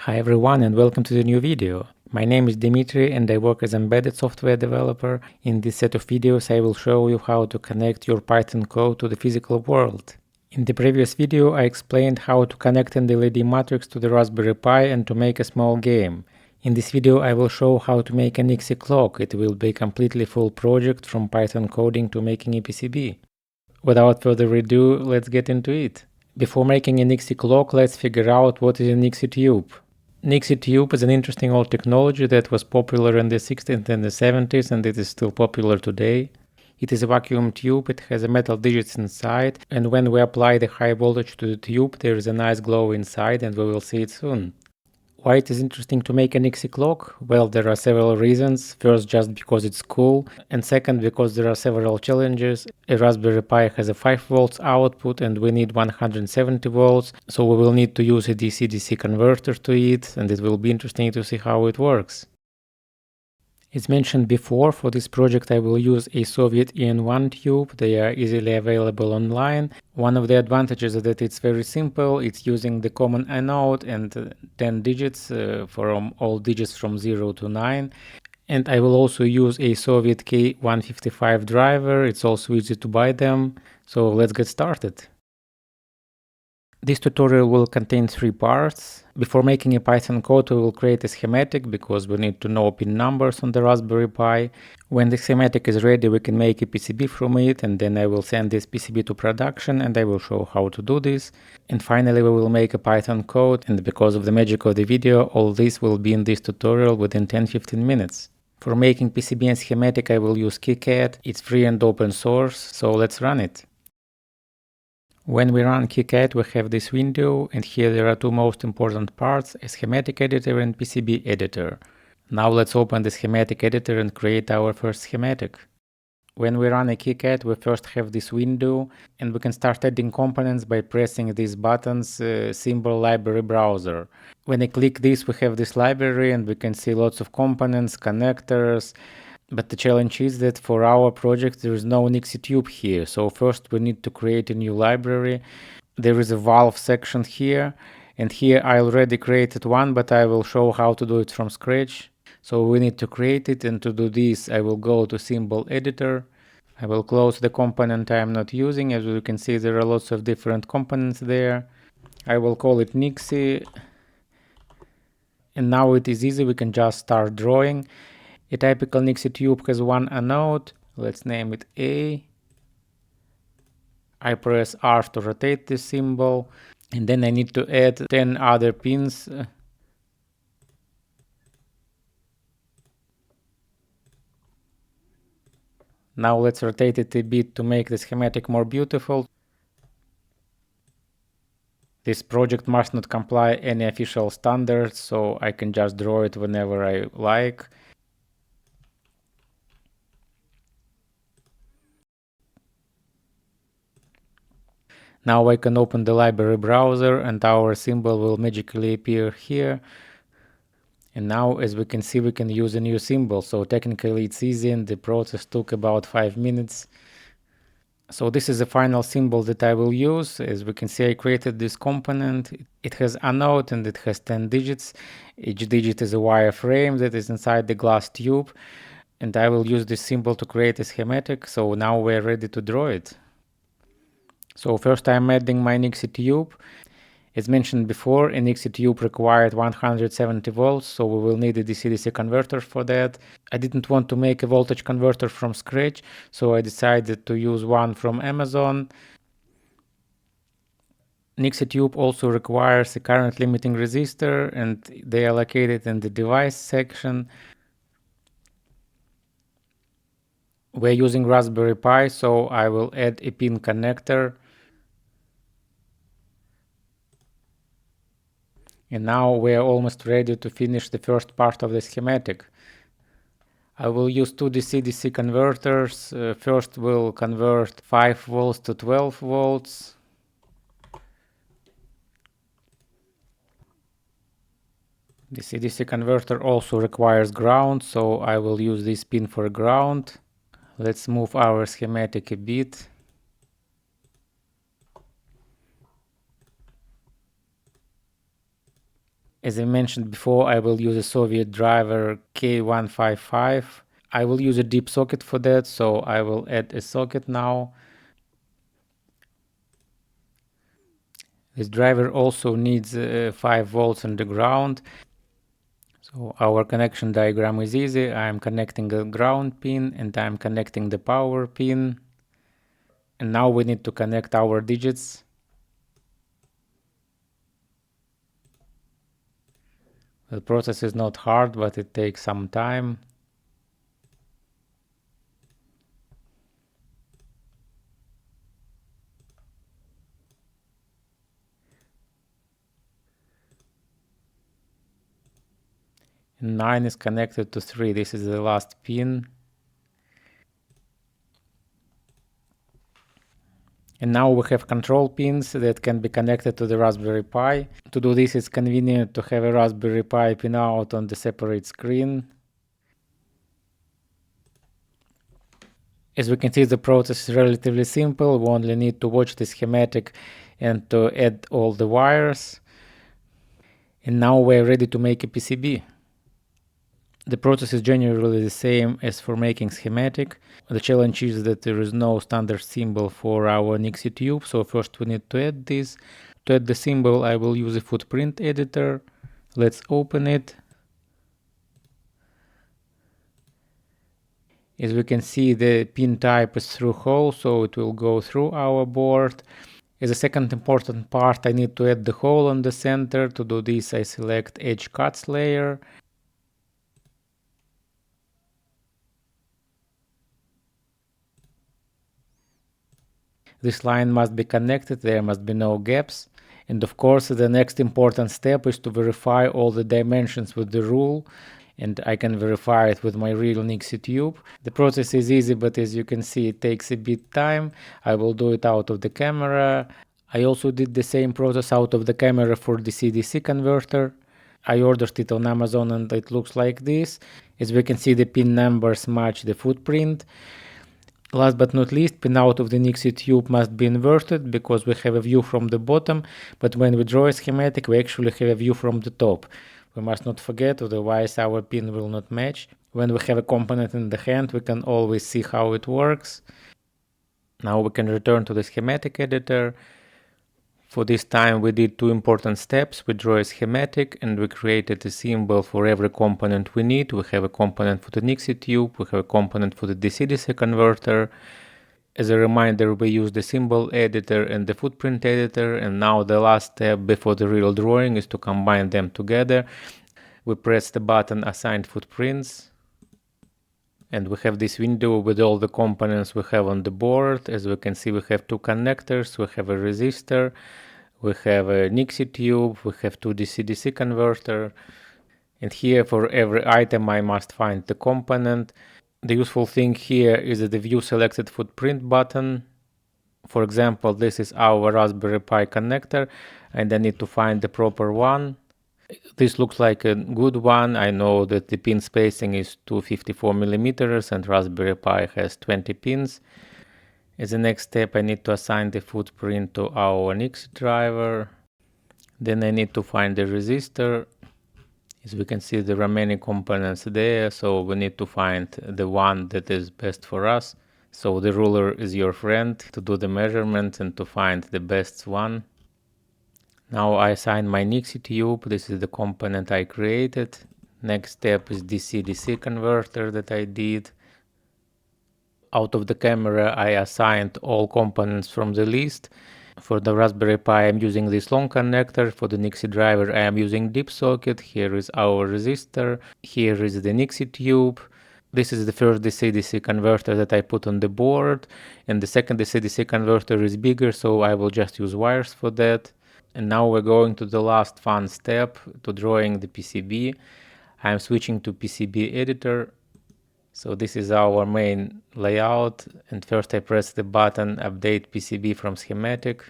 Hi everyone and welcome to the new video. My name is Dimitri and I work as embedded software developer. In this set of videos I will show you how to connect your Python code to the physical world. In the previous video I explained how to connect an LED matrix to the Raspberry Pi and to make a small game. In this video I will show how to make a Nixie clock. It will be a completely full project from Python coding to making a PCB. Without further ado, let's get into it. Before making a Nixie clock, let's figure out what is a Nixie tube. Nixie tube is an interesting old technology that was popular in the 60s and the 70s and it is still popular today. It is a vacuum tube, it has a metal digits inside, and when we apply the high voltage to the tube there is a nice glow inside and we will see it soon. Why it is interesting to make a Nixie clock? Well, there are several reasons. First, just because it's cool, and second, because there are several challenges. A Raspberry Pi has a 5 volts output and we need 170 volts, so we will need to use a DC-DC converter to it, and it will be interesting to see how it works. As mentioned before, for this project I will use a Soviet EN1 tube. They are easily available online. One of the advantages is that it's very simple. It's using the common anode and 10 digits from all digits from 0 to 9. And I will also use a Soviet K155 driver. It's also easy to buy them. So let's get started. This tutorial will contain 3 parts. Before making a Python code, we will create a schematic because we need to know pin numbers on the Raspberry Pi. When the schematic is ready, we can make a PCB from it, and then I will send this PCB to production and I will show how to do this. And finally, we will make a Python code, and because of the magic of the video, all this will be in this tutorial within 10-15 minutes. For making PCB and schematic, I will use KiCad. It's free and open source, so let's run it. When we run KiCad, we have this window, and here there are 2 most important parts, a schematic editor and PCB editor. Now let's open the schematic editor and create our first schematic. When we run a KiCad, we first have this window, and we can start adding components by pressing these buttons, symbol library browser. When I click this, we have this library and we can see lots of components, connectors. But the challenge is that for our project there is no Nixie tube here, so first we need to create a new library. There is a valve section here, and here I already created one, but I will show how to do it from scratch. So we need to create it, and to do this I will go to symbol editor. I will close the component I am not using. As you can see, there are lots of different components there. I will call it Nixie, and now it is easy, we can just start drawing. A typical Nixie tube has one anode. Let's name it A. I press R to rotate this symbol, and then I need to add 10 other pins. Now let's rotate it a bit to make the schematic more beautiful. This project must not comply any official standards, so I can just draw it whenever I like. Now I can open the library browser and our symbol will magically appear here. And now, as we can see, we can use a new symbol, so technically it's easy and the process took about 5 minutes. So this is the final symbol that I will use. As we can see, I created this component. It has anode and it has 10 digits. Each digit is a wireframe that is inside the glass tube. And I will use this symbol to create a schematic, so now we're ready to draw it. So first I'm adding my Nixie tube. As mentioned before, a Nixie tube required 170 volts, so we will need a DC-DC converter for that. I didn't want to make a voltage converter from scratch, so I decided to use one from Amazon. Nixie tube also requires a current limiting resistor, and they are located in the device section. We're using Raspberry Pi, so I will add a pin connector. And now we are almost ready to finish the first part of the schematic. I will use 2 DC-DC converters. First we'll convert 5 volts to 12 volts. DC-DC converter also requires ground, so I will use this pin for ground. Let's move our schematic a bit. As I mentioned before, I will use a Soviet driver K155. I will use a deep socket for that, so I will add a socket now. This driver also needs 5 volts on the ground. So our connection diagram is easy. I'm connecting a ground pin and I'm connecting the power pin. And now we need to connect our digits. The process is not hard, but it takes some time. And 9 is connected to 3. This is the last pin. And now we have control pins that can be connected to the Raspberry Pi. To do this, it's convenient to have a Raspberry Pi pinout on the separate screen. As we can see, the process is relatively simple. We only need to watch the schematic and to add all the wires. And now we're ready to make a PCB. The process is generally the same as for making schematic. The challenge is that there is no standard symbol for our Nixie tube, so first we need to add this. To add the symbol, I will use a footprint editor. Let's open it. As we can see, the pin type is through hole, so it will go through our board. As a second important part, I need to add the hole on the center. To do this, I select Edge Cuts layer. This line must be connected, there must be no gaps. And of course, the next important step is to verify all the dimensions with the rule. And I can verify it with my real Nixie tube. The process is easy, but as you can see, it takes a bit time. I will do it out of the camera. I also did the same process out of the camera for the DC-DC converter. I ordered it on Amazon and it looks like this. As we can see, the pin numbers match the footprint. Last but not least, pinout of the Nixie tube must be inverted because we have a view from the bottom, but when we draw a schematic, we actually have a view from the top. We must not forget, otherwise our pin will not match. When we have a component in the hand, we can always see how it works. Now we can return to the schematic editor. For this time we did two important steps. We draw a schematic and we created a symbol for every component we need. We have a component for the Nixie tube, we have a component for the DC-DC converter. As a reminder, we use the symbol editor and the footprint editor, and now the last step before the real drawing is to combine them together. We press the button Assign Footprints. And we have this window with all the components we have on the board. As we can see, we have two connectors, we have a resistor, we have a Nixie tube, we have two DC-DC converter. And here for every item I must find the component. The useful thing here is the View Selected Footprint button. For example, this is our Raspberry Pi connector and I need to find the proper one. This looks like a good one. I know that the pin spacing is 254 millimeters and Raspberry Pi has 20 pins. As the next step, I need to assign the footprint to our Nixie driver. Then I need to find the resistor. As we can see, there are many components there, so we need to find the one that is best for us. So the ruler is your friend to do the measurements and to find the best one. Now I assign my Nixie tube. This is the component I created. Next step is DC-DC converter that I did. Out of the camera I assigned all components from the list. For the Raspberry Pi I'm using this long connector. For the Nixie driver I am using deep socket. Here is our resistor. Here is the Nixie tube. This is the first DC-DC converter that I put on the board. And the second DC-DC converter is bigger, so I will just use wires for that. And now we're going to the last fun step, to drawing the PCB. I'm switching to PCB editor. So this is our main layout, and first I press the button Update PCB from schematic.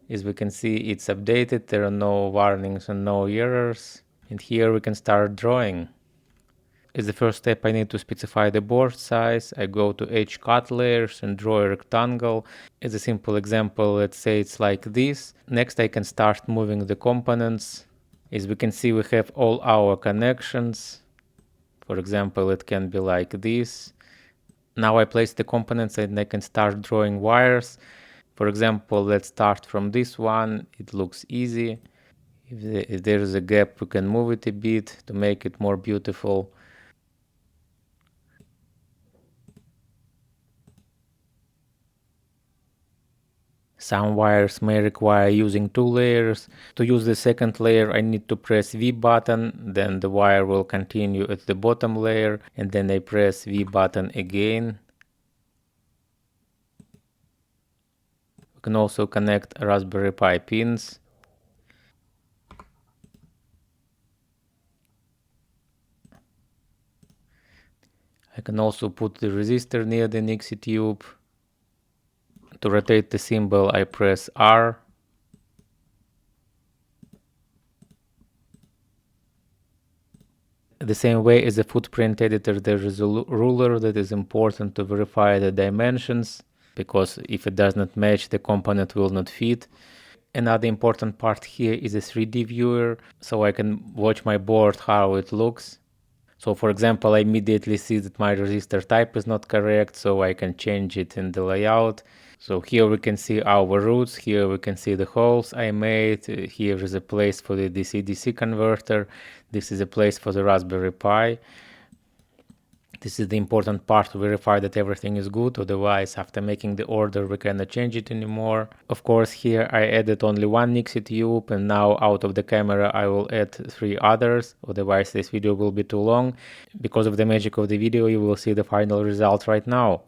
As we can see, it's updated, there are no warnings and no errors. And here we can start drawing. As the first step I need to specify the board size. I go to Edge Cut Layers and draw a rectangle. As a simple example, let's say it's like this. Next I can start moving the components. As we can see, we have all our connections. For example, it can be like this. Now I place the components and I can start drawing wires. For example, let's start from this one. It looks easy. If there is a gap, we can move it a bit to make it more beautiful. Some wires may require using two layers. To use the second layer, I need to press V button, then the wire will continue at the bottom layer, and then I press V button again. We can also connect Raspberry Pi pins. I can also put the resistor near the Nixie tube. To rotate the symbol, I press R. The same way as a footprint editor, there is a ruler that is important to verify the dimensions, because if it does not match, the component will not fit. Another important part here is a 3D viewer, so I can watch my board how it looks. So for example, I immediately see that my resistor type is not correct, so I can change it in the layout. So here we can see our roots, here we can see the holes I made, here is a place for the DC-DC converter, this is a place for the Raspberry Pi. This is the important part to verify that everything is good, otherwise after making the order we cannot change it anymore. Of course here I added only one Nixie tube, and now out of the camera I will add 3 others, otherwise this video will be too long. Because of the magic of the video you will see the final result right now.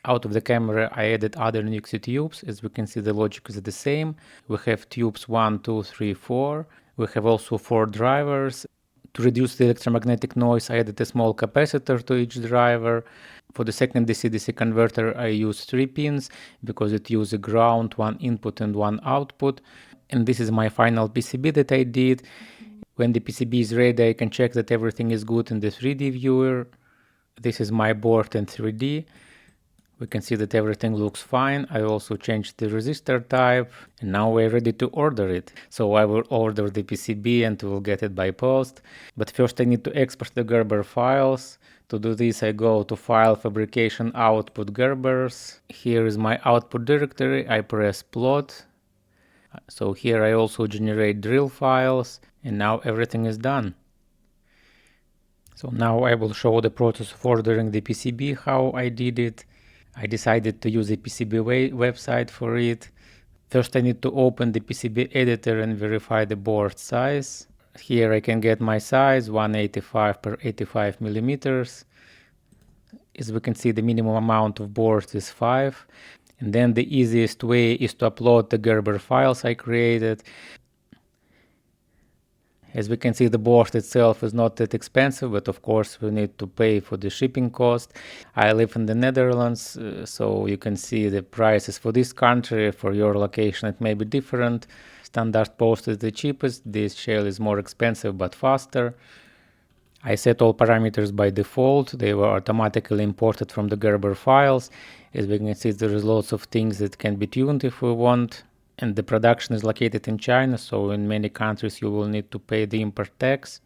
Out of the camera I added other Nixie tubes. As we can see, the logic is the same. We have tubes 1, 2, 3, 4. We have also 4 drivers. To reduce the electromagnetic noise, I added a small capacitor to each driver. For the second DC-DC converter I used 3 pins because it uses a ground, 1 input and 1 output. And this is my final PCB that I did. When the PCB is ready I can check that everything is good in the 3D viewer. This is my board in 3D. We can see that everything looks fine. I also changed the resistor type and now we're ready to order it. So I will order the PCB and we'll get it by post. But first I need to export the Gerber files. To do this I go to File, Fabrication, Output, Gerbers. Here is my output directory. I press plot. So here I also generate drill files and now everything is done. So now I will show the process of ordering the PCB, how I did it. I decided to use a PCB website for it. First I need to open the PCB editor and verify the board size. Here I can get my size, 185 per 85 millimeters. As we can see, the minimum amount of boards is 5. And then the easiest way is to upload the Gerber files I created. As we can see, the board itself is not that expensive, but of course we need to pay for the shipping cost. I live in the Netherlands, so you can see the prices for this country. For your location it may be different. Standard post is the cheapest, this shell is more expensive but faster. I set all parameters by default, they were automatically imported from the Gerber files. As we can see, there is lots of things that can be tuned if we want. And the production is located in China, so in many countries you will need to pay the import tax.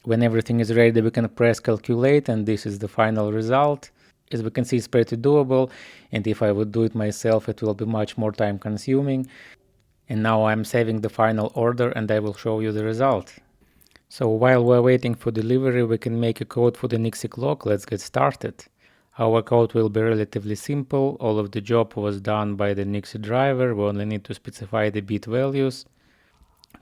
When everything is ready we can press calculate and this is the final result. As we can see, it's pretty doable, and if I would do it myself it will be much more time consuming. And now I'm saving the final order and I will show you the result. So while we're waiting for delivery we can make a code for the Nixie clock. Let's get started. Our code will be relatively simple. All of the job was done by the Nixie driver. We only need to specify the bit values.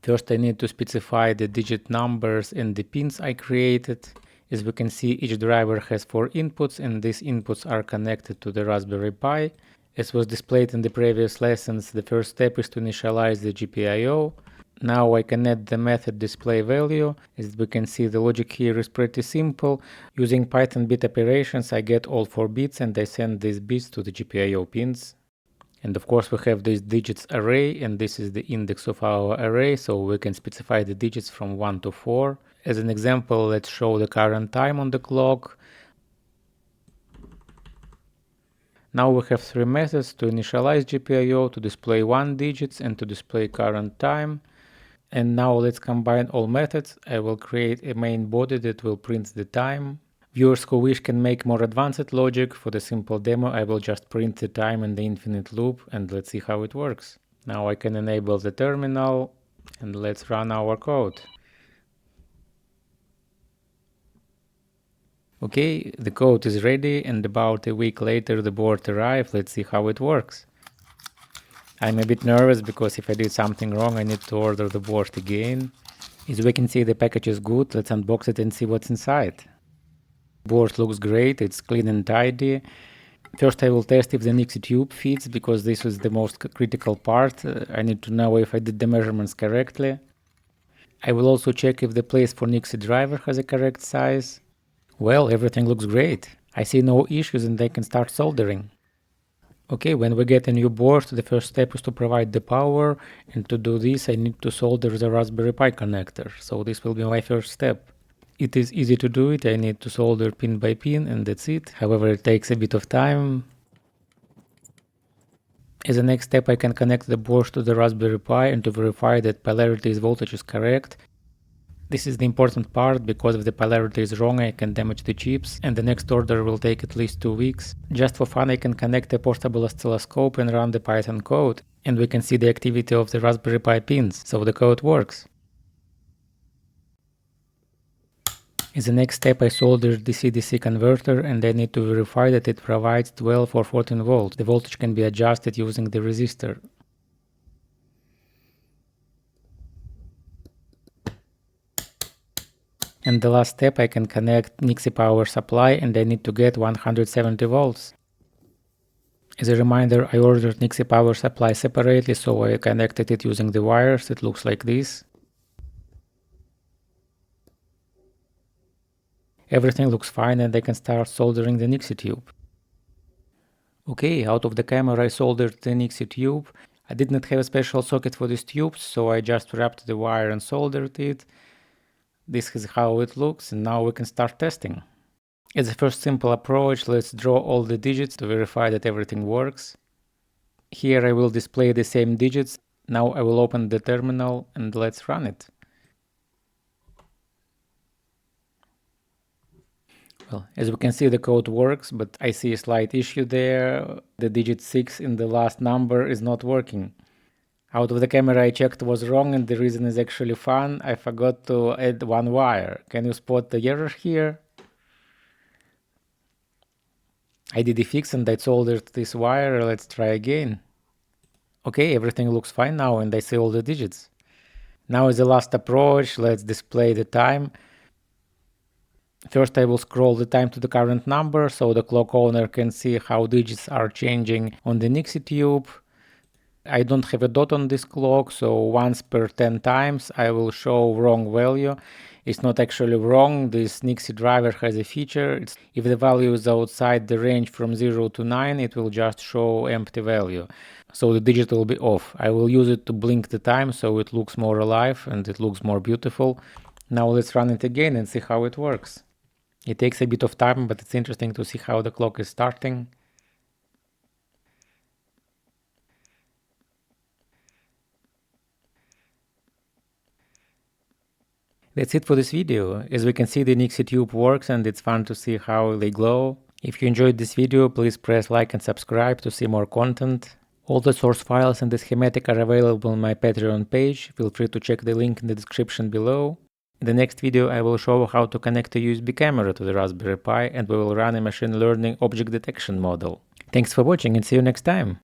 First I need to specify the digit numbers and the pins I created. As we can see, each driver has 4 inputs and these inputs are connected to the Raspberry Pi. As was displayed in the previous lessons, the first step is to initialize the GPIO. Now I can add the method display value. As we can see, the logic here is pretty simple. Using Python bit operations I get all 4 bits and I send these bits to the GPIO pins. And of course we have this digits array and this is the index of our array, so we can specify the digits from 1 to 4. As an example, let's show the current time on the clock. Now we have 3 methods: to initialize GPIO, to display 1 digits and to display current time. And now let's combine all methods. I will create a main body that will print the time. Viewers who wish can make more advanced logic. For the simple demo, I will just print the time in the infinite loop, and let's see how it works. Now I can enable the terminal, and let's run our code. Okay, the code is ready, and about a week later the board arrived. Let's see how it works. I'm a bit nervous because if I did something wrong, I need to order the board again. As we can see, the package is good. Let's unbox it and see what's inside. Board looks great, it's clean and tidy. First I will test if the Nixie tube fits, because this is the most critical part. I need to know if I did the measurements correctly. I will also check if the place for Nixie driver has a correct size. Well, everything looks great. I see no issues and I can start soldering. Okay, when we get a new board, the first step is to provide the power, and to do this I need to solder the Raspberry Pi connector, so this will be my first step. It is easy to do it, I need to solder pin by pin and that's it, however it takes a bit of time. As a next step I can connect the board to the Raspberry Pi and to verify that polarity's voltage is correct. This is the important part, because if the polarity is wrong I can damage the chips, and the next order will take at least 2 weeks. Just for fun I can connect a portable oscilloscope and run the Python code, and we can see the activity of the Raspberry Pi pins, so the code works. As the next step I soldered the DC-DC converter, and I need to verify that it provides 12 or 14 volts. The voltage can be adjusted using the resistor. And the last step I can connect Nixie power supply, and I need to get 170 volts. As a reminder, I ordered Nixie power supply separately, so I connected it using the wires. It looks like this. Everything looks fine and I can start soldering the Nixie tube. Okay, out of the camera I soldered the Nixie tube. I did not have a special socket for these tubes, so I just wrapped the wire and soldered it. This is how it looks, and now we can start testing. As a first simple approach, let's draw all the digits to verify that everything works. Here I will display the same digits. Now I will open the terminal and let's run it. Well, as we can see the code works, but I see a slight issue there. The digit 6 in the last number is not working. Out of the camera I checked was wrong, and the reason is actually fun. I forgot to add one wire. Can you spot the error here? I did a fix and I soldered this wire. Let's try again. Okay, everything looks fine now and I see all the digits. Now is the last approach. Let's display the time. First I will scroll the time to the current number so the clock owner can see how digits are changing on the Nixie tube. I don't have a dot on this clock, so once per 10 times I will show wrong value. It's not actually wrong. This Nixie driver has a feature. If the value is outside the range from 0 to 9, it will just show empty value. So the digit will be off. I will use it to blink the time so it looks more alive and it looks more beautiful. Now let's run it again and see how it works. It takes a bit of time, but it's interesting to see how the clock is starting. That's it for this video. As we can see, the Nixie tube works and it's fun to see how they glow. If you enjoyed this video, please press like and subscribe to see more content. All the source files and the schematic are available on my Patreon page. Feel free to check the link in the description below. In the next video I will show how to connect a USB camera to the Raspberry Pi, and we will run a machine learning object detection model. Thanks for watching and see you next time!